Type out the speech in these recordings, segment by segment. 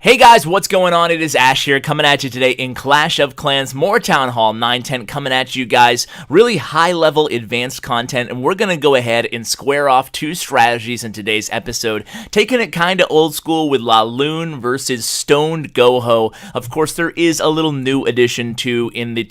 Hey guys, what's going on? It is Ash here coming at you today in Clash of Clans, more Town Hall 910 coming at you guys. Really high level advanced content, and we're going to go ahead and square off two strategies in today's episode, taking it kind of old school with LaLoon versus Stoned GoHo. Of course, there is a little new addition to in the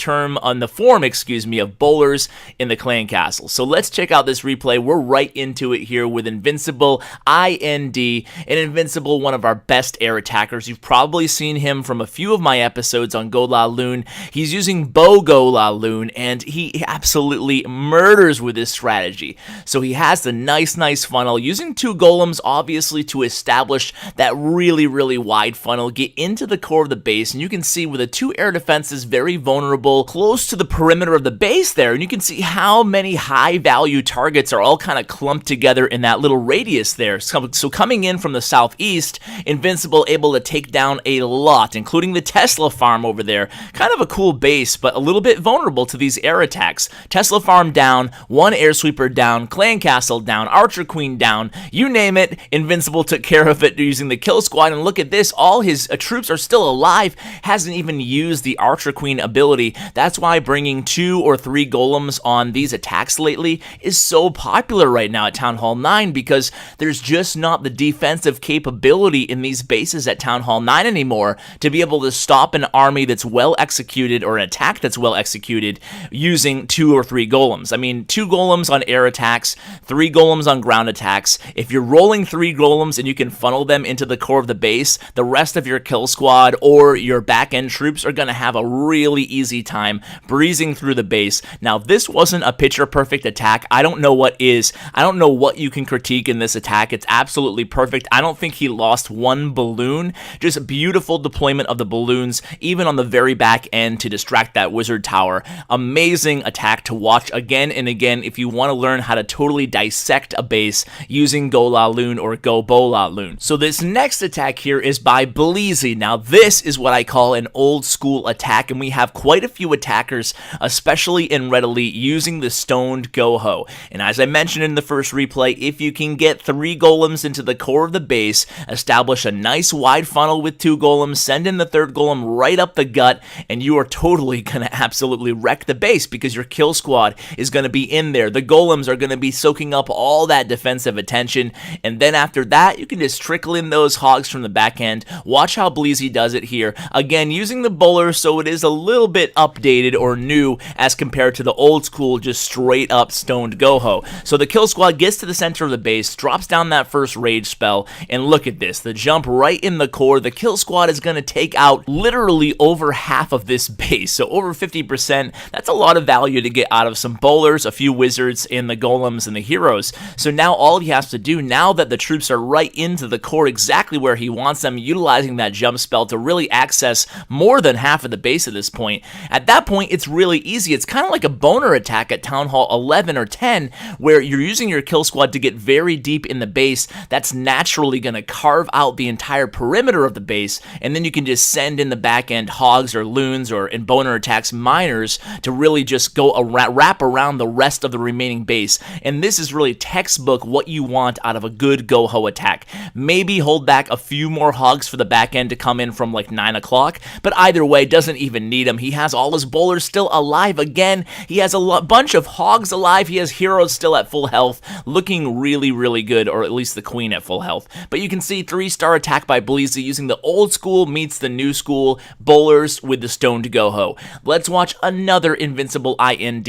form of bowlers in the clan castle. So let's check out this replay. We're right into it here with Invincible IND, and Invincible, one of our best air attackers. You've probably seen him from a few of my episodes on GoLaLoon. He's using GoLaLoon, and he absolutely murders with this strategy. So he has the nice funnel, using two golems, obviously, to establish that really wide funnel, get into the core of the base, and you can see with the two air defenses very vulnerable, close to the perimeter of the base there, and you can see how many high-value targets are all kind of clumped together in that little radius there. So coming in from the southeast, Invincible able to take down a lot, including the Tesla farm over there. Kind of a cool base, but a little bit vulnerable to these air attacks. Tesla farm down, one air sweeper down, clan castle down, archer queen down, you name it, Invincible took care of it using the kill squad, and look at this, all his troops are still alive, hasn't even used the archer queen ability. That's why bringing 2 or 3 golems on these attacks lately is so popular right now at Town Hall 9, because there's just not the defensive capability in these bases at Town Hall 9 anymore to be able to stop an army that's well executed or an attack that's well executed using 2 or 3 golems. I mean, 2 golems on air attacks, 3 golems on ground attacks. If you're rolling 3 golems and you can funnel them into the core of the base, the rest of your kill squad or your back end troops are going to have a really easy time breezing through the base. Now, this wasn't a picture perfect attack. I don't know what is. I don't know what you can critique in this attack. It's absolutely perfect. I don't think he lost one balloon. Just beautiful deployment of the balloons, even on the very back end to distract that wizard tower. Amazing attack to watch again and again if you want to learn how to totally dissect a base using GoLaLoon or GoBoLaLoon. So this next attack here is by Bleezy. Now this is what I call an old school attack, and we have quite a few attackers, especially in Red Elite, using the Stoned GoHo. And as I mentioned in the first replay, if you can get 3 golems into the core of the base, establish a nice wide funnel with 2 golems, send in the 3rd golem right up the gut, and you are totally going to absolutely wreck the base because your kill squad is going to be in there. The golems are going to be soaking up all that defensive attention, and then after that, you can just trickle in those hogs from the back end. Watch how Bleezy does it here. Again, using the bowler, so it is a little bit updated or new as compared to the old school, just straight up Stoned GoHo. So the kill squad gets to the center of the base, drops down that first rage spell, and look at this, the jump right in the core. The kill squad is going to take out literally over half of this base, so over 50%. That's a lot of value to get out of some bowlers, a few wizards, and the golems and the heroes. So now all he has to do, now that the troops are right into the core exactly where he wants them, utilizing that jump spell to really access more than half of the base at this point. At that point, it's really easy. It's kind of like a boner attack at Town Hall 11 or 10, where you're using your kill squad to get very deep in the base. That's naturally going to carve out the entire perimeter of the base, and then you can just send in the back end hogs or loons or in boner attacks miners to really just go wrap around the rest of the remaining base. And this is really textbook what you want out of a good GoHo attack. Maybe hold back a few more hogs for the back end to come in from like 9 o'clock, but either way, doesn't even need them. He has all his bowlers still alive again. He has a bunch of hogs alive. He has heroes still at full health, looking really good, or at least the queen at full health. But you can see 3-star attack by Bleezy using the old school meets the new school bowlers with the Stoned GoHo. Let's watch another Invincible IND.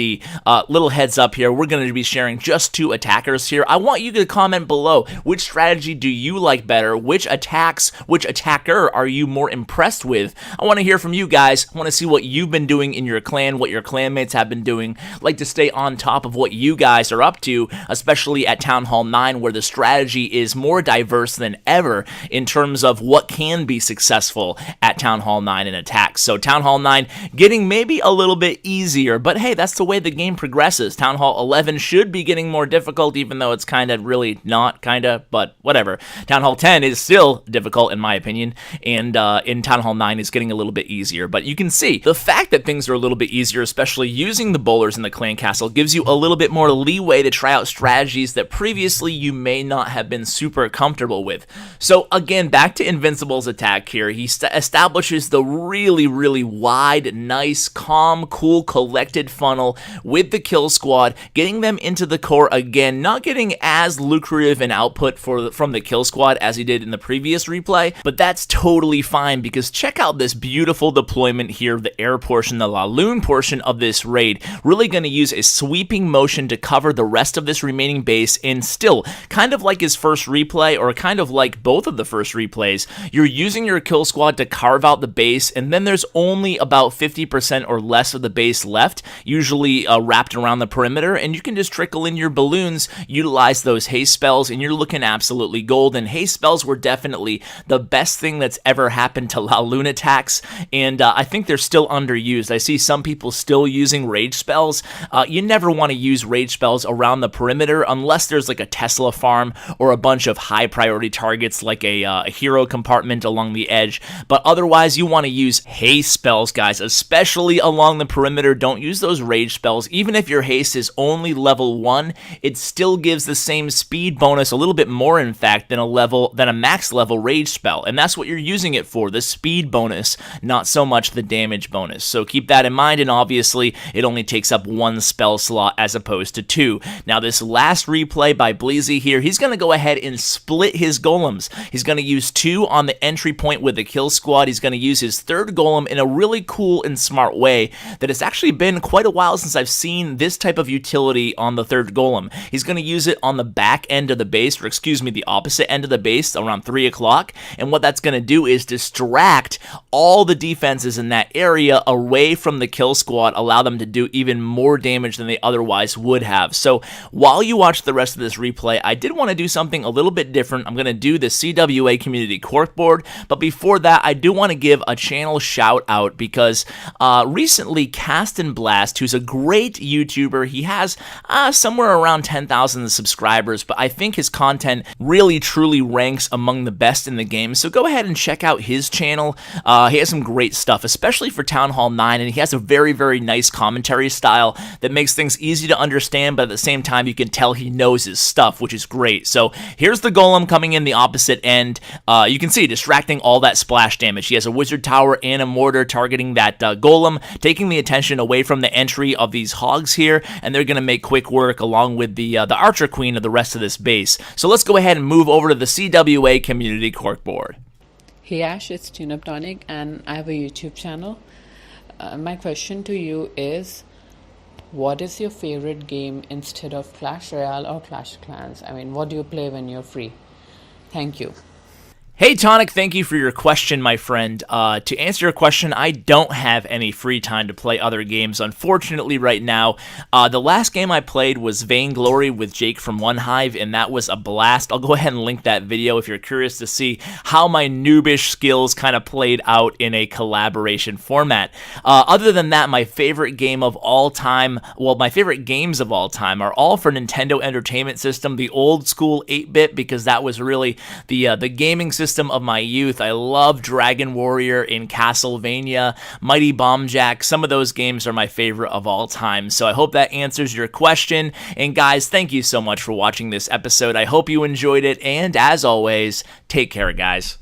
Little heads up here, we're going to be sharing just 2 attackers here. I want you to comment below, which strategy do you like better? Which attacker are you more impressed with? I want to hear from you guys. I want to see what you've been doing in your clan, what your clanmates have been doing. I'd like to stay on top of what you guys are up to, especially at Town Hall 9, where the strategy is more diverse than ever in terms of what can be successful at Town Hall 9 in attacks. So Town Hall 9 getting maybe a little bit easier, but hey, that's the way the game progresses. Town Hall 11 should be getting more difficult, even though it's kind of really not, but whatever. Town Hall 10 is still difficult in my opinion, and in Town Hall 9 is getting a little bit easier. But you can see the fact that things are a little bit easier, especially using the bowlers in the clan castle, gives you a little bit more leeway to try out strategies that previously you may not have been super comfortable with. So again, back to Invincible Invincible's attack here. He establishes the really wide, nice, calm, cool, collected funnel with the kill squad, getting them into the core again, not getting as lucrative an output from the kill squad as he did in the previous replay, but that's totally fine because check out this beautiful deployment here, the air portion, the LaLoon portion of this raid. Really going to use a sweeping motion to cover the rest of this remaining base, and still, kind of like his first replay, or kind of like both of the first replays, you're using your kill squad to carve out the base, and then there's only about 50% or less of the base left, usually wrapped around the perimeter, and you can just trickle in your balloons, utilize those haste spells, and you're looking absolutely golden. Haste spells were definitely the best thing that's ever happened to LaLoon attacks, and I think they're still underused. I see some people still using rage spells. You never want to use rage spells around the perimeter unless there's like a Tesla farm or a bunch of high priority targets like a hero compartment along the edge, but otherwise you want to use haste spells, guys, especially along the perimeter. Don't use those rage spells. Even if your haste is only level 1, it still gives the same speed bonus, a little bit more in fact, than a max level rage spell, and that's what you're using it for, the speed bonus, not so much the damage bonus. So keep that in mind, and obviously it only takes up 1 spell slot as opposed to 2. Now this last replay by Bleezy here, he's going to go ahead and split his golems. He's going to use 2 on the entry point with the kill squad. He's going to use his 3rd golem in a really cool and smart way that it's actually been quite a while since I've seen this type of utility on the 3rd golem. He's going to use it on the back end of the base, or excuse me, the opposite end of the base around 3 o'clock, and what that's going to do is distract all the defenses in that area away from the kill squad, allow them to do even more damage than they otherwise would have. So while you watch the rest of this replay, I did want to do something a little bit different. I'm going to do the CWA community CORK board, but before that, I do want to give a channel shout out because recently Cast and Blast, who's a great YouTuber, he has somewhere around 10,000 subscribers, but I think his content really truly ranks among the best in the game, so go ahead and check out his channel. He has some great stuff, especially for Town Hall 9, and he has a very nice commentary style that makes things easy to understand, but at the same time you can tell he knows his stuff, which is great. So here's the golem coming in the opposite end. You can see distracting all that splash damage. He has a wizard tower and a mortar targeting that golem, taking the attention away from the entry of these hogs here, and they're going to make quick work along with the archer queen of the rest of this base. So let's go ahead and move over to the CWA community CORK board. Hey Ash, it's Tuneup Tonic and I have a YouTube channel. My question to you is, what is your favorite game instead of Clash Royale or Clash of Clans? I mean, what do you play when you're free? Thank you. Hey Tonic, thank you for your question, my friend. To answer your question, I don't have any free time to play other games, unfortunately, right now. The last game I played was Vainglory with Jake from One Hive, and that was a blast. I'll go ahead and link that video if you're curious to see how my noobish skills kind of played out in a collaboration format. Other than that, my favorite game of all time, well, my favorite games of all time are all for Nintendo Entertainment System, the old school 8-bit, because that was really the gaming system of my youth. I love Dragon Warrior and Castlevania, Mighty Bomb Jack. Some of those games are my favorite of all time. So I hope that answers your question. And guys, thank you so much for watching this episode. I hope you enjoyed it. And as always, take care, guys.